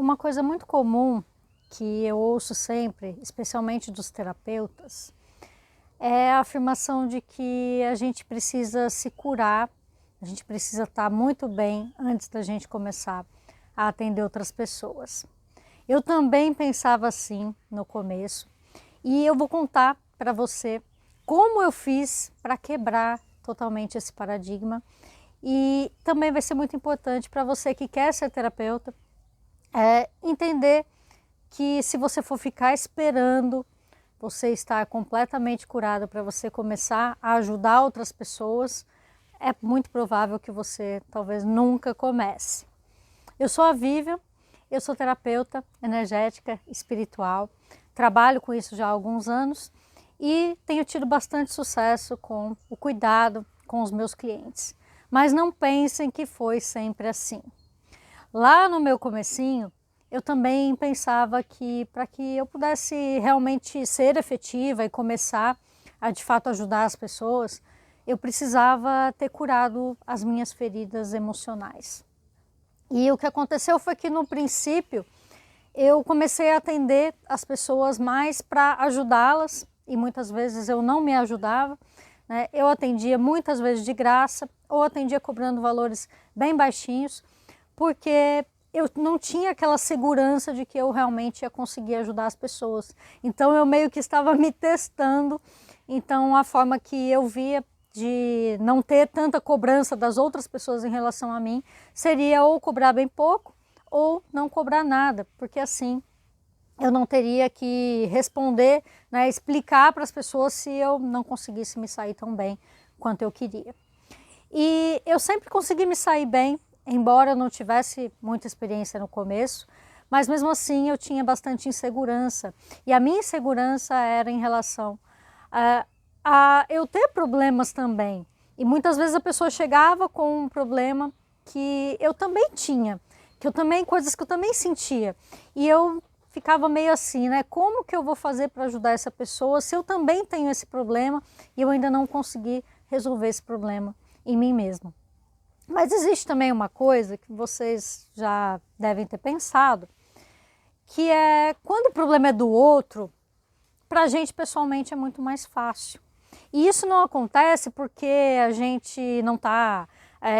Uma coisa muito comum que eu ouço sempre, especialmente dos terapeutas, é a afirmação de que a gente precisa se curar, a gente precisa estar muito bem antes da gente começar a atender outras pessoas. Eu também pensava assim no começo e eu vou contar para você como eu fiz para quebrar totalmente esse paradigma, e também vai ser muito importante para você que quer ser terapeuta entender que se você for ficar esperando você estar completamente curado para você começar a ajudar outras pessoas, é muito provável que você talvez nunca comece. Eu sou a Vivian, eu sou terapeuta energética espiritual, trabalho com isso já há alguns anos e tenho tido bastante sucesso com o cuidado com os meus clientes. Mas não pensem que foi sempre assim. Lá no meu comecinho, eu também pensava que para que eu pudesse realmente ser efetiva e começar a de fato ajudar as pessoas, eu precisava ter curado as minhas feridas emocionais. E o que aconteceu foi que no princípio eu comecei a atender as pessoas mais para ajudá-las e muitas vezes eu não me ajudava, né? Eu atendia muitas vezes de graça ou atendia cobrando valores bem baixinhos, porque eu não tinha aquela segurança de que eu realmente ia conseguir ajudar as pessoas. Então eu meio que estava me testando, então a forma que eu via de não ter tanta cobrança das outras pessoas em relação a mim seria ou cobrar bem pouco ou não cobrar nada, porque assim eu não teria que responder, né, explicar para as pessoas se eu não conseguisse me sair tão bem quanto eu queria. E eu sempre consegui me sair bem, embora eu não tivesse muita experiência no começo, mas mesmo assim eu tinha bastante insegurança. E a minha insegurança era em relação a eu ter problemas também. E muitas vezes a pessoa chegava com um problema que eu também tinha, coisas que eu também sentia. E eu ficava meio assim, né? Como que eu vou fazer para ajudar essa pessoa se eu também tenho esse problema e eu ainda não consegui resolver esse problema em mim mesma? Mas existe também uma coisa que vocês já devem ter pensado, que é quando o problema é do outro, para a gente pessoalmente é muito mais fácil. E isso não acontece porque a gente não está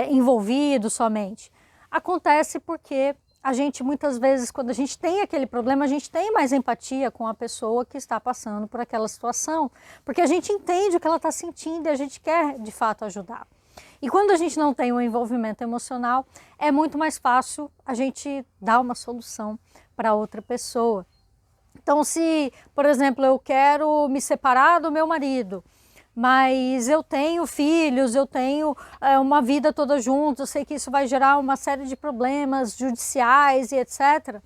envolvido somente. Acontece porque a gente muitas vezes, quando a gente tem aquele problema, a gente tem mais empatia com a pessoa que está passando por aquela situação, porque a gente entende o que ela está sentindo e a gente quer de fato ajudar. E quando a gente não tem um envolvimento emocional, é muito mais fácil a gente dar uma solução para outra pessoa. Então, se, por exemplo, eu quero me separar do meu marido, mas eu tenho filhos, eu tenho uma vida toda junto, eu sei que isso vai gerar uma série de problemas judiciais e etc.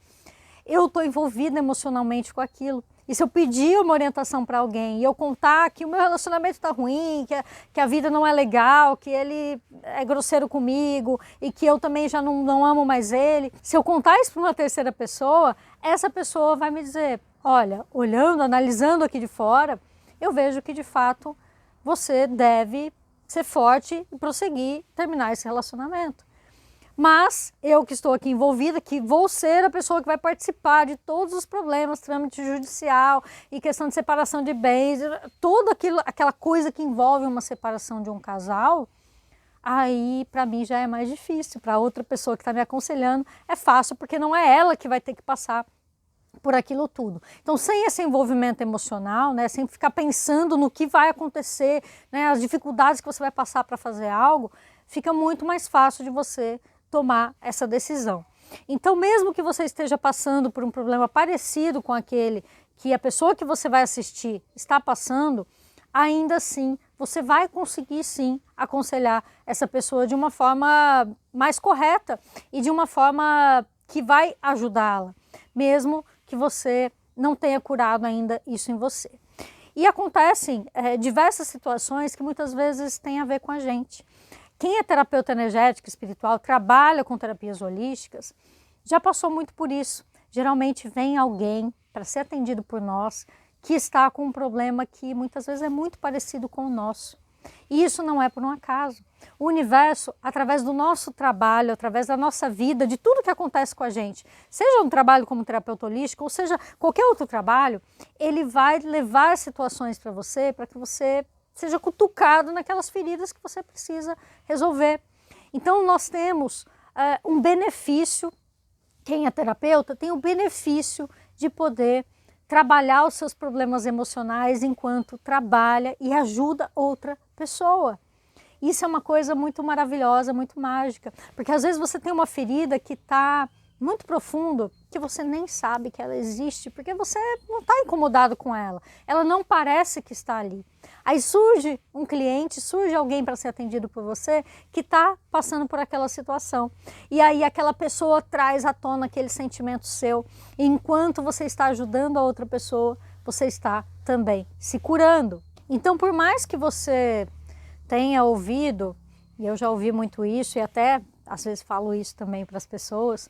Eu estou envolvida emocionalmente com aquilo. E se eu pedir uma orientação para alguém e eu contar que o meu relacionamento está ruim, que a vida não é legal, que ele é grosseiro comigo e que eu também já não amo mais ele, se eu contar isso para uma terceira pessoa, essa pessoa vai me dizer, olha, olhando, analisando aqui de fora, eu vejo que de fato você deve ser forte e prosseguir, terminar esse relacionamento. Mas eu que estou aqui envolvida, que vou ser a pessoa que vai participar de todos os problemas, trâmite judicial e questão de separação de bens, toda aquela coisa que envolve uma separação de um casal, aí para mim já é mais difícil. Para outra pessoa que está me aconselhando é fácil, porque não é ela que vai ter que passar por aquilo tudo. Então, sem esse envolvimento emocional, né, sem ficar pensando no que vai acontecer, né, as dificuldades que você vai passar para fazer algo, fica muito mais fácil de você tomar essa decisão. Então, mesmo que você esteja passando por um problema parecido com aquele que a pessoa que você vai assistir está passando, ainda assim, você vai conseguir sim aconselhar essa pessoa de uma forma mais correta e de uma forma que vai ajudá-la, mesmo que você não tenha curado ainda isso em você. E acontecem diversas situações que muitas vezes têm a ver com a gente. Quem é terapeuta energético, espiritual, trabalha com terapias holísticas, já passou muito por isso. Geralmente vem alguém para ser atendido por nós que está com um problema que muitas vezes é muito parecido com o nosso. E isso não é por um acaso. O universo, através do nosso trabalho, através da nossa vida, de tudo que acontece com a gente, seja um trabalho como terapeuta holístico, ou seja qualquer outro trabalho, ele vai levar situações para que você seja cutucado naquelas feridas que você precisa resolver. Então nós temos um benefício, quem é terapeuta tem o benefício de poder trabalhar os seus problemas emocionais enquanto trabalha e ajuda outra pessoa. Isso é uma coisa muito maravilhosa, muito mágica, porque às vezes você tem uma ferida que está muito profundo, que você nem sabe que ela existe, porque você não está incomodado com ela, ela não parece que está ali. Aí surge um cliente, surge alguém para ser atendido por você que está passando por aquela situação. E aí aquela pessoa traz à tona aquele sentimento seu, e enquanto você está ajudando a outra pessoa, você está também se curando. Então, por mais que você tenha ouvido, e eu já ouvi muito isso, e até às vezes falo isso também para as pessoas,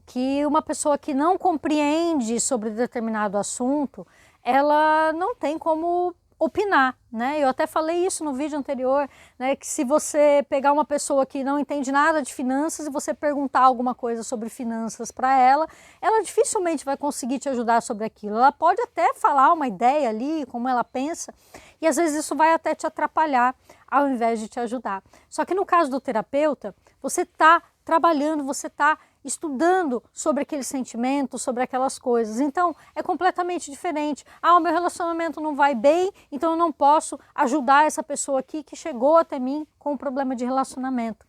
que uma pessoa que não compreende sobre determinado assunto, ela não tem como opinar, né? Eu até falei isso no vídeo anterior, né? Que se você pegar uma pessoa que não entende nada de finanças e você perguntar alguma coisa sobre finanças para ela, ela dificilmente vai conseguir te ajudar sobre aquilo. Ela pode até falar uma ideia ali, como ela pensa, e às vezes isso vai até te atrapalhar ao invés de te ajudar. Só que no caso do terapeuta, você está trabalhando, você está estudando sobre aquele sentimento, sobre aquelas coisas. Então, é completamente diferente. Ah, o meu relacionamento não vai bem, então eu não posso ajudar essa pessoa aqui que chegou até mim com um problema de relacionamento.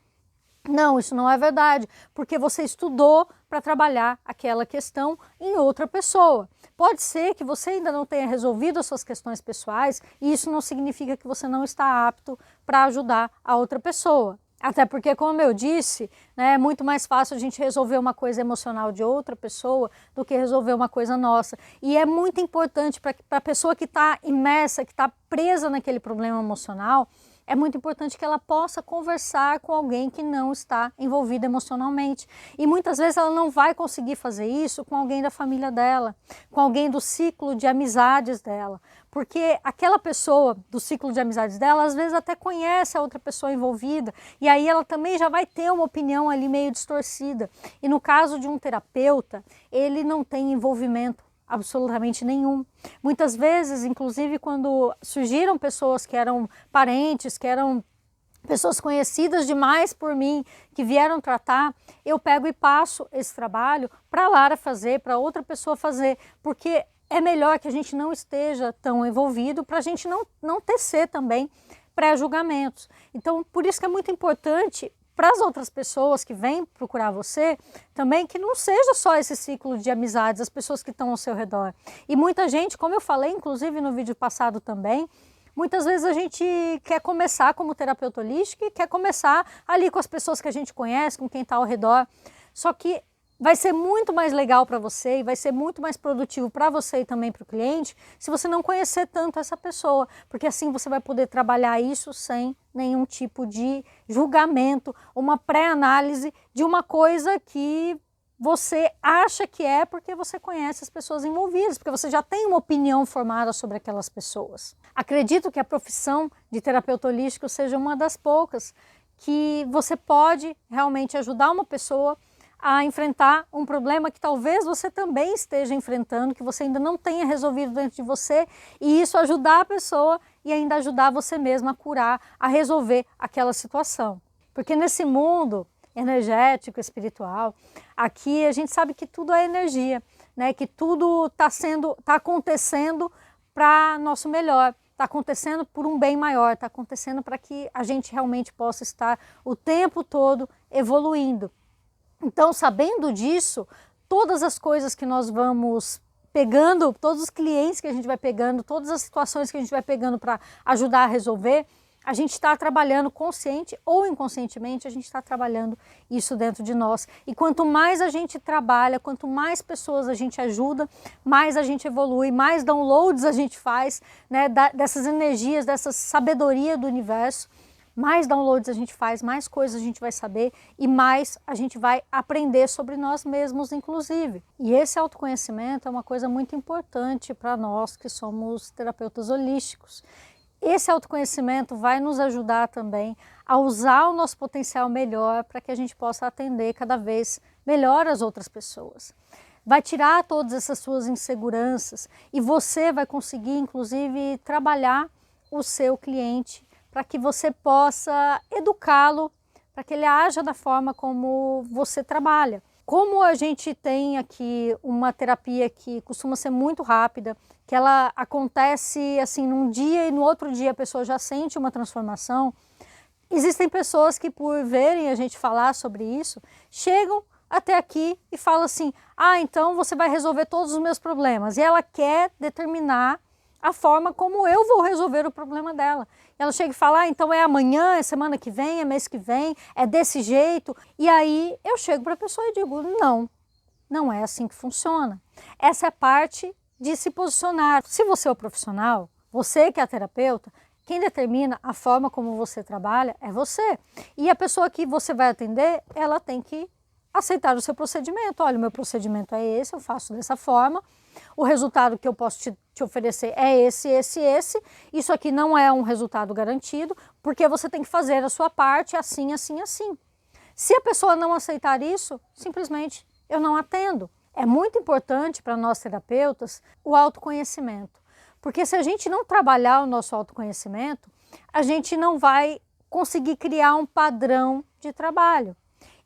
Não, isso não é verdade, porque você estudou para trabalhar aquela questão em outra pessoa. Pode ser que você ainda não tenha resolvido as suas questões pessoais e isso não significa que você não está apto para ajudar a outra pessoa. Até porque, como eu disse, né, é muito mais fácil a gente resolver uma coisa emocional de outra pessoa do que resolver uma coisa nossa. E é muito importante para a pessoa que está imersa, que está presa naquele problema emocional, é muito importante que ela possa conversar com alguém que não está envolvido emocionalmente. E muitas vezes ela não vai conseguir fazer isso com alguém da família dela, com alguém do ciclo de amizades dela. Porque aquela pessoa do ciclo de amizades dela, às vezes até conhece a outra pessoa envolvida, e aí ela também já vai ter uma opinião ali meio distorcida. E no caso de um terapeuta, ele não tem envolvimento absolutamente nenhum. Muitas vezes, inclusive quando surgiram pessoas que eram parentes, que eram pessoas conhecidas demais por mim, que vieram tratar, eu pego e passo esse trabalho para a Lara fazer, para outra pessoa fazer, porque é melhor que a gente não esteja tão envolvido para a gente não tecer também pré-julgamentos. Então, por isso que é muito importante para as outras pessoas que vêm procurar você, também que não seja só esse ciclo de amizades, as pessoas que estão ao seu redor. E muita gente, como eu falei, inclusive no vídeo passado também, muitas vezes a gente quer começar como terapeuta holístico e quer começar ali com as pessoas que a gente conhece, com quem está ao redor. Só que vai ser muito mais legal para você e vai ser muito mais produtivo para você e também para o cliente se você não conhecer tanto essa pessoa, porque assim você vai poder trabalhar isso sem nenhum tipo de julgamento, uma pré-análise de uma coisa que você acha que é porque você conhece as pessoas envolvidas, porque você já tem uma opinião formada sobre aquelas pessoas. Acredito que a profissão de terapeuta holístico seja uma das poucas que você pode realmente ajudar uma pessoa a enfrentar um problema que talvez você também esteja enfrentando, que você ainda não tenha resolvido dentro de você, e isso ajudar a pessoa e ainda ajudar você mesmo a curar, a resolver aquela situação. Porque nesse mundo energético, espiritual, aqui a gente sabe que tudo é energia, né? Que tudo tá acontecendo para nosso melhor. Está acontecendo por um bem maior, está acontecendo para que a gente realmente possa estar o tempo todo evoluindo. Então, sabendo disso, todas as coisas que nós vamos pegando, todos os clientes que a gente vai pegando, todas as situações que a gente vai pegando para ajudar a resolver, a gente está trabalhando consciente ou inconscientemente, a gente está trabalhando isso dentro de nós. E quanto mais a gente trabalha, quanto mais pessoas a gente ajuda, mais a gente evolui, mais downloads a gente faz, né, dessas energias, dessa sabedoria do universo. Mais downloads a gente faz, mais coisas a gente vai saber e mais a gente vai aprender sobre nós mesmos, inclusive. E esse autoconhecimento é uma coisa muito importante para nós que somos terapeutas holísticos. esse autoconhecimento vai nos ajudar também a usar o nosso potencial melhor para que a gente possa atender cada vez melhor as outras pessoas. Vai tirar todas essas suas inseguranças e você vai conseguir, inclusive, trabalhar o seu cliente para que você possa educá-lo, para que ele haja da forma como você trabalha. Como a gente tem aqui uma terapia que costuma ser muito rápida, que ela acontece assim num dia e no outro dia a pessoa já sente uma transformação, existem pessoas que, por verem a gente falar sobre isso, chegam até aqui e falam assim: ah, então você vai resolver todos os meus problemas. E ela quer determinar a forma como eu vou resolver o problema dela. Ela chega e fala: ah, então é amanhã, é semana que vem, é mês que vem, é desse jeito. E aí eu chego para a pessoa e digo: não, não é assim que funciona. Essa é parte de se posicionar. Se você é o profissional, você que é a terapeuta, quem determina a forma como você trabalha é você. E a pessoa que você vai atender, ela tem que aceitar o seu procedimento. Olha, o meu procedimento é esse, eu faço dessa forma. O resultado que eu posso te oferecer é esse. Isso aqui não é um resultado garantido, porque você tem que fazer a sua parte assim. Se a pessoa não aceitar isso, simplesmente eu não atendo. É muito importante para nós terapeutas o autoconhecimento, porque se a gente não trabalhar o nosso autoconhecimento, a gente não vai conseguir criar um padrão de trabalho.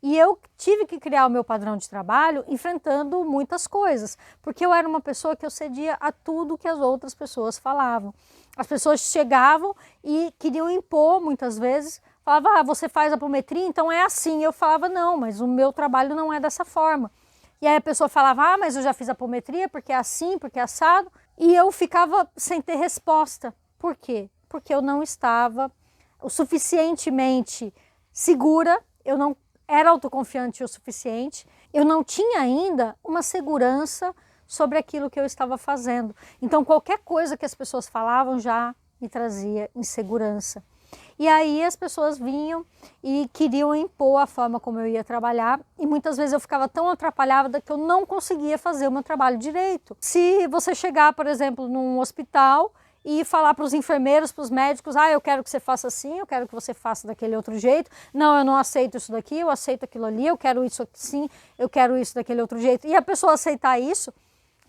E eu tive que criar o meu padrão de trabalho enfrentando muitas coisas, porque eu era uma pessoa que eu cedia a tudo que as outras pessoas falavam. As pessoas chegavam e queriam impor muitas vezes, falavam: ah, você faz apometria, então é assim. Eu falava: não, mas o meu trabalho não é dessa forma. E aí a pessoa falava: ah, mas eu já fiz apometria porque é assim, porque é assado. E eu ficava sem ter resposta. Por quê? Porque eu não estava o suficientemente segura, eu não era autoconfiante o suficiente, eu não tinha ainda uma segurança sobre aquilo que eu estava fazendo. Então qualquer coisa que as pessoas falavam já me trazia insegurança. E aí as pessoas vinham e queriam impor a forma como eu ia trabalhar, e muitas vezes eu ficava tão atrapalhada que eu não conseguia fazer o meu trabalho direito. Se você chegar, por exemplo, num hospital e falar para os enfermeiros, para os médicos: ah, eu quero que você faça assim, eu quero que você faça daquele outro jeito, não, eu não aceito isso daqui, eu aceito aquilo ali, eu quero isso assim, eu quero isso daquele outro jeito, e a pessoa aceitar isso,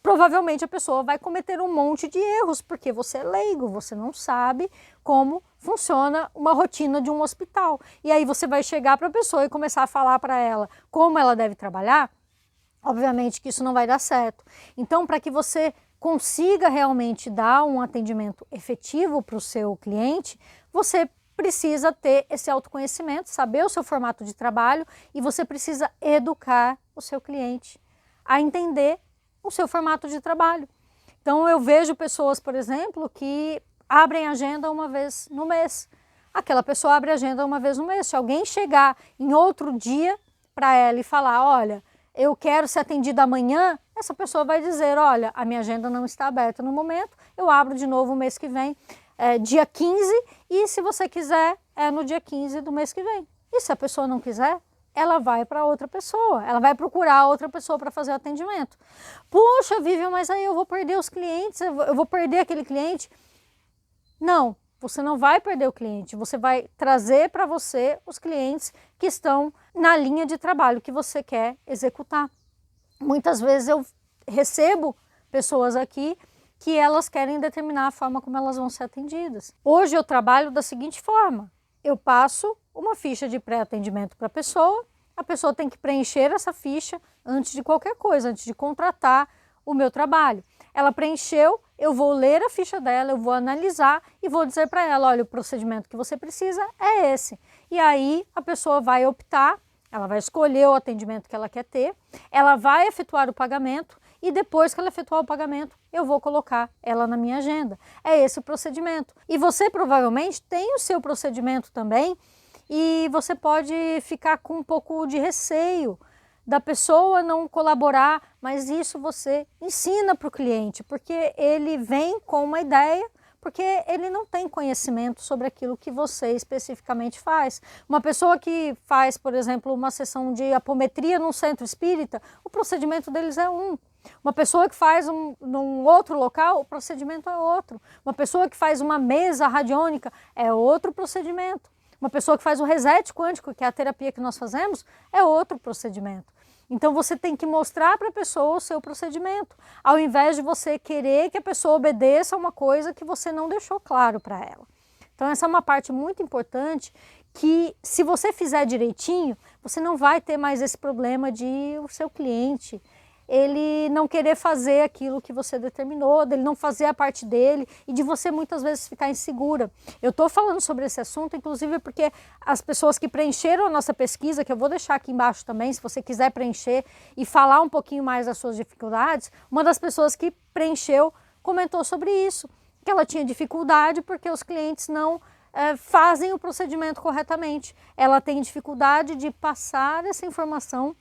provavelmente a pessoa vai cometer um monte de erros, porque você é leigo, você não sabe como funciona uma rotina de um hospital. E aí você vai chegar para a pessoa e começar a falar para ela como ela deve trabalhar, obviamente que isso não vai dar certo. Então, para que você consiga realmente dar um atendimento efetivo para o seu cliente, você precisa ter esse autoconhecimento, saber o seu formato de trabalho, e você precisa educar o seu cliente a entender o seu formato de trabalho. Então eu vejo pessoas, por exemplo, que abrem agenda uma vez no mês. Aquela pessoa abre agenda uma vez no mês. Se alguém chegar em outro dia para ela e falar: olha, eu quero ser atendida amanhã, essa pessoa vai dizer: olha, a minha agenda não está aberta no momento, eu abro de novo o mês que vem, dia 15, e se você quiser, é no dia 15 do mês que vem. E se a pessoa não quiser, ela vai para outra pessoa, ela vai procurar outra pessoa para fazer o atendimento. Puxa, Vivian, mas aí eu vou perder os clientes, eu vou perder aquele cliente. Não, você não vai perder o cliente, você vai trazer para você os clientes que estão na linha de trabalho que você quer executar. Muitas vezes eu recebo pessoas aqui que elas querem determinar a forma como elas vão ser atendidas. Hoje eu trabalho da seguinte forma: eu passo uma ficha de pré-atendimento para a pessoa tem que preencher essa ficha antes de qualquer coisa, antes de contratar o meu trabalho. Ela preencheu, eu vou ler a ficha dela, eu vou analisar e vou dizer para ela: olha, o procedimento que você precisa é esse. E aí a pessoa vai optar, ela vai escolher o atendimento que ela quer ter, ela vai efetuar o pagamento, e depois que ela efetuar o pagamento, eu vou colocar ela na minha agenda. É esse o procedimento. E você provavelmente tem o seu procedimento também, e você pode ficar com um pouco de receio da pessoa não colaborar, mas isso você ensina para o cliente, porque ele vem com uma ideia, porque ele não tem conhecimento sobre aquilo que você especificamente faz. Uma pessoa que faz, por exemplo, uma sessão de apometria num centro espírita, o procedimento deles é um. Uma pessoa que faz num outro local, o procedimento é outro. Uma pessoa que faz uma mesa radiônica é outro procedimento. Uma pessoa que faz o reset quântico, que é a terapia que nós fazemos, é outro procedimento. Então você tem que mostrar para a pessoa o seu procedimento, ao invés de você querer que a pessoa obedeça a uma coisa que você não deixou claro para ela. Então essa é uma parte muito importante que, se você fizer direitinho, você não vai ter mais esse problema de o seu cliente ele não querer fazer aquilo que você determinou, dele não fazer a parte dele e de você muitas vezes ficar insegura. Eu estou falando sobre esse assunto, inclusive porque as pessoas que preencheram a nossa pesquisa, que eu vou deixar aqui embaixo também, se você quiser preencher e falar um pouquinho mais das suas dificuldades, uma das pessoas que preencheu comentou sobre isso, que ela tinha dificuldade porque os clientes não fazem o procedimento corretamente. Ela tem dificuldade de passar essa informação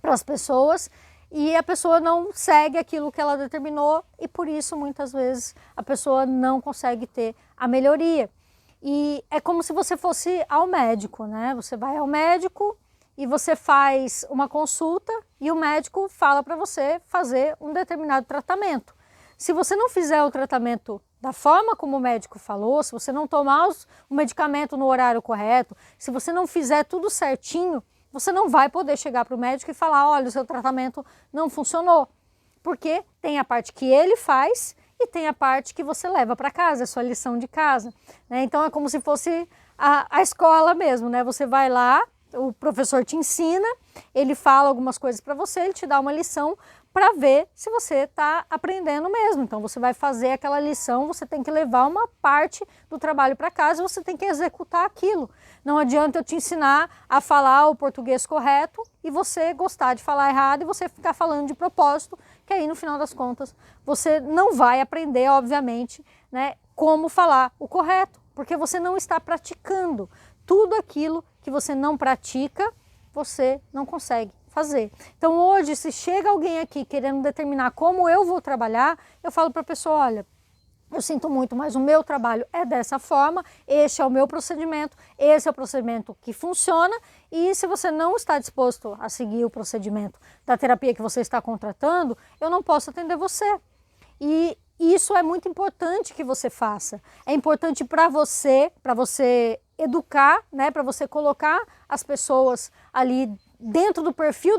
para as pessoas e a pessoa não segue aquilo que ela determinou e por isso muitas vezes a pessoa não consegue ter a melhoria. E é como se você fosse ao médico, né? Você vai ao médico e você faz uma consulta e o médico fala para você fazer um determinado tratamento. Se você não fizer o tratamento da forma como o médico falou, se você não tomar o medicamento no horário correto, se você não fizer tudo certinho, você não vai poder chegar para o médico e falar, olha, o seu tratamento não funcionou. Porque tem a parte que ele faz e tem a parte que você leva para casa, a sua lição de casa. Né? Então é como se fosse a escola mesmo, né? Você vai lá, o professor te ensina, ele fala algumas coisas para você, ele te dá uma lição para ver se você está aprendendo mesmo. Então você vai fazer aquela lição, você tem que levar uma parte do trabalho para casa e você tem que executar aquilo. Não adianta eu te ensinar a falar o português correto e você gostar de falar errado e você ficar falando de propósito, que aí no final das contas você não vai aprender, obviamente, né, como falar o correto, porque você não está praticando. Tudo aquilo que você não pratica, você não consegue fazer. Então hoje, se chega alguém aqui querendo determinar como eu vou trabalhar, eu falo para a pessoa, olha, eu sinto muito, mas o meu trabalho é dessa forma, este é o meu procedimento, esse é o procedimento que funciona e se você não está disposto a seguir o procedimento da terapia que você está contratando, eu não posso atender você. E isso é muito importante que você faça. É importante para você educar, né, para você colocar as pessoas ali dentro do perfil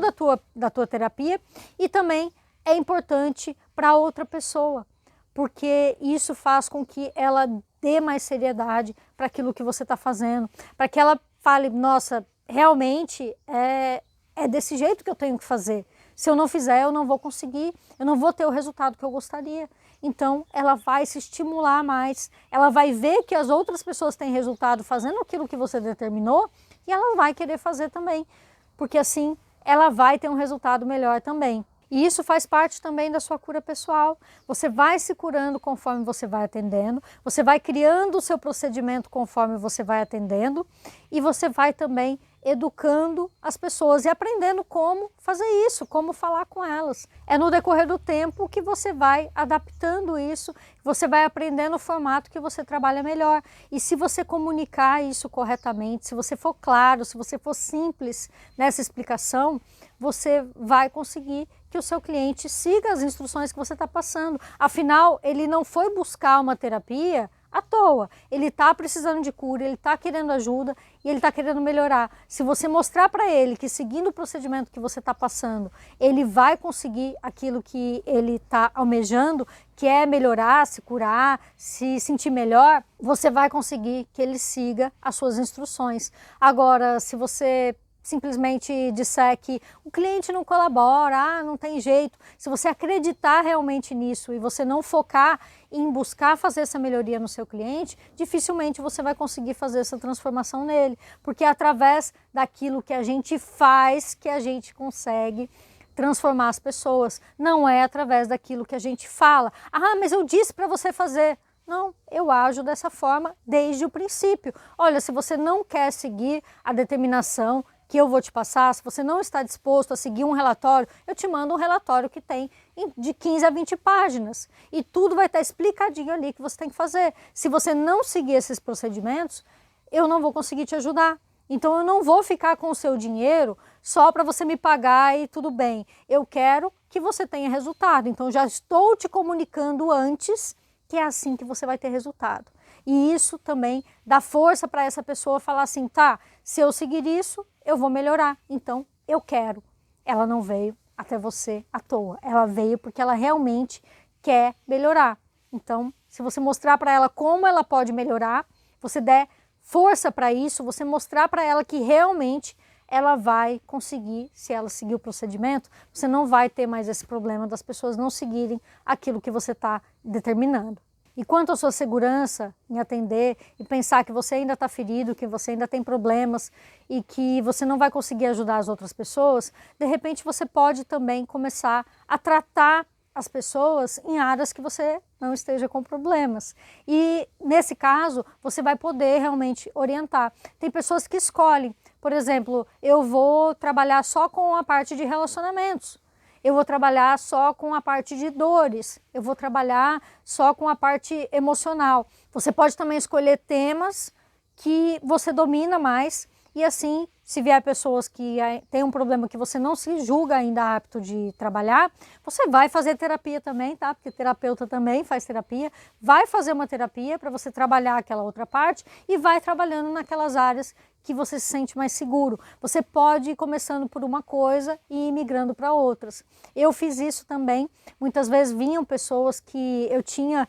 da tua terapia e também é importante para outra pessoa, porque isso faz com que ela dê mais seriedade para aquilo que você está fazendo, para que ela fale, nossa, realmente é desse jeito que eu tenho que fazer. Se eu não fizer, eu não vou conseguir, eu não vou ter o resultado que eu gostaria. Então, ela vai se estimular mais, ela vai ver que as outras pessoas têm resultado fazendo aquilo que você determinou e ela vai querer fazer também, porque assim ela vai ter um resultado melhor também. E isso faz parte também da sua cura pessoal. Você vai se curando conforme você vai atendendo, você vai criando o seu procedimento conforme você vai atendendo e você vai também educando as pessoas e aprendendo como fazer isso, como falar com elas. É no decorrer do tempo que você vai adaptando isso, você vai aprendendo o formato que você trabalha melhor. E se você comunicar isso corretamente, se você for claro, se você for simples nessa explicação, você vai conseguir que o seu cliente siga as instruções que você está passando. Afinal, ele não foi buscar uma terapia à toa. Ele está precisando de cura, ele está querendo ajuda e ele está querendo melhorar. Se você mostrar para ele que seguindo o procedimento que você está passando, ele vai conseguir aquilo que ele está almejando, que é melhorar, se curar, se sentir melhor, você vai conseguir que ele siga as suas instruções. Agora, se você simplesmente disser que o cliente não colabora, não tem jeito, se você acreditar realmente nisso e você não focar em buscar fazer essa melhoria no seu cliente, dificilmente você vai conseguir fazer essa transformação nele, porque é através daquilo que a gente faz que a gente consegue transformar as pessoas, não é através daquilo que a gente fala. Ah, mas eu disse para você fazer. Não, eu ajo dessa forma desde o princípio. Olha, se você não quer seguir a determinação que eu vou te passar, se você não está disposto a seguir um relatório, eu te mando um relatório que tem de 15 a 20 páginas e tudo vai estar explicadinho ali que você tem que fazer. Se você não seguir esses procedimentos, eu não vou conseguir te ajudar. Então eu não vou ficar com o seu dinheiro só para você me pagar e tudo bem. Eu quero que você tenha resultado. Então já estou te comunicando antes que é assim que você vai ter resultado. E isso também dá força para essa pessoa falar assim, tá, se eu seguir isso, eu vou melhorar. Então eu quero. Ela não veio até você à toa. Ela veio porque ela realmente quer melhorar. Então, se você mostrar para ela como ela pode melhorar, você der força para isso, você mostrar para ela que realmente ela vai conseguir, se ela seguir o procedimento, você não vai ter mais esse problema das pessoas não seguirem aquilo que você está determinando. E quanto à sua segurança em atender e pensar que você ainda está ferido, que você ainda tem problemas e que você não vai conseguir ajudar as outras pessoas, de repente você pode também começar a tratar as pessoas em áreas que você não esteja com problemas. E nesse caso, você vai poder realmente orientar. Tem pessoas que escolhem, por exemplo, eu vou trabalhar só com a parte de relacionamentos. Eu vou trabalhar só com a parte de dores, eu vou trabalhar só com a parte emocional. Você pode também escolher temas que você domina mais e assim, se vier pessoas que têm um problema que você não se julga ainda apto de trabalhar, você vai fazer terapia também, tá? Porque terapeuta também faz terapia, vai fazer uma terapia para você trabalhar aquela outra parte e vai trabalhando naquelas áreas que você se sente mais seguro. Você pode ir começando por uma coisa e ir migrando para outras. Eu fiz isso também. Muitas vezes vinham pessoas que eu tinha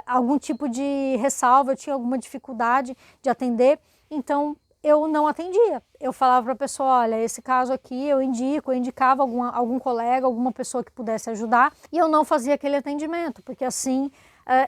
algum tipo de ressalva, eu tinha alguma dificuldade de atender, então eu não atendia. Eu falava para a pessoa, olha, esse caso aqui eu indicava algum colega, alguma pessoa que pudesse ajudar, e eu não fazia aquele atendimento, porque assim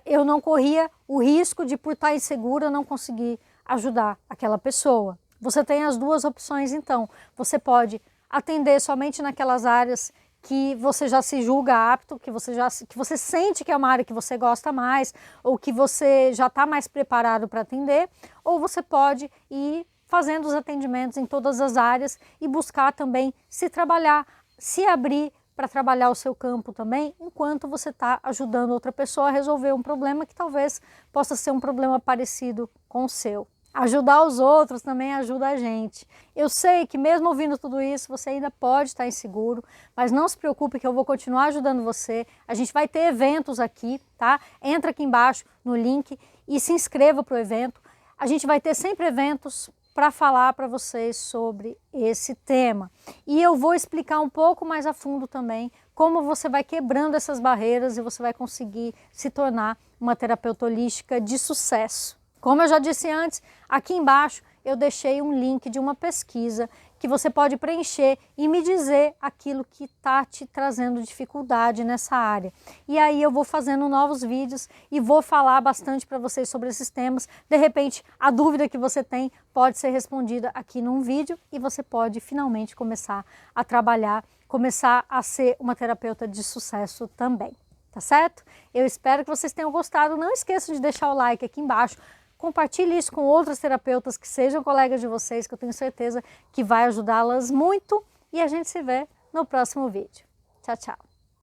eu não corria o risco de, por estar insegura, não conseguir ajudar aquela pessoa. Você tem as duas opções então. Você pode atender somente naquelas áreas que você já se julga apto, que você sente que é uma área que você gosta mais, ou que você já está mais preparado para atender, ou você pode ir fazendo os atendimentos em todas as áreas e buscar também se trabalhar, se abrir para trabalhar o seu campo também, enquanto você está ajudando outra pessoa a resolver um problema que talvez possa ser um problema parecido com o seu. Ajudar os outros também ajuda a gente. Eu sei que mesmo ouvindo tudo isso, você ainda pode estar inseguro, mas não se preocupe que eu vou continuar ajudando você. A gente vai ter eventos aqui, tá? Entra aqui embaixo no link e se inscreva para o evento. A gente vai ter sempre eventos para falar para vocês sobre esse tema. E eu vou explicar um pouco mais a fundo também como você vai quebrando essas barreiras e você vai conseguir se tornar uma terapeuta holística de sucesso. Como eu já disse antes, aqui embaixo eu deixei um link de uma pesquisa que você pode preencher e me dizer aquilo que está te trazendo dificuldade nessa área. E aí eu vou fazendo novos vídeos e vou falar bastante para vocês sobre esses temas. De repente, a dúvida que você tem pode ser respondida aqui num vídeo e você pode finalmente começar a trabalhar, começar a ser uma terapeuta de sucesso também. Tá certo? Eu espero que vocês tenham gostado. Não esqueçam de deixar o like aqui embaixo. Compartilhe isso com outras terapeutas que sejam colegas de vocês, que eu tenho certeza que vai ajudá-las muito. E a gente se vê no próximo vídeo. Tchau, tchau.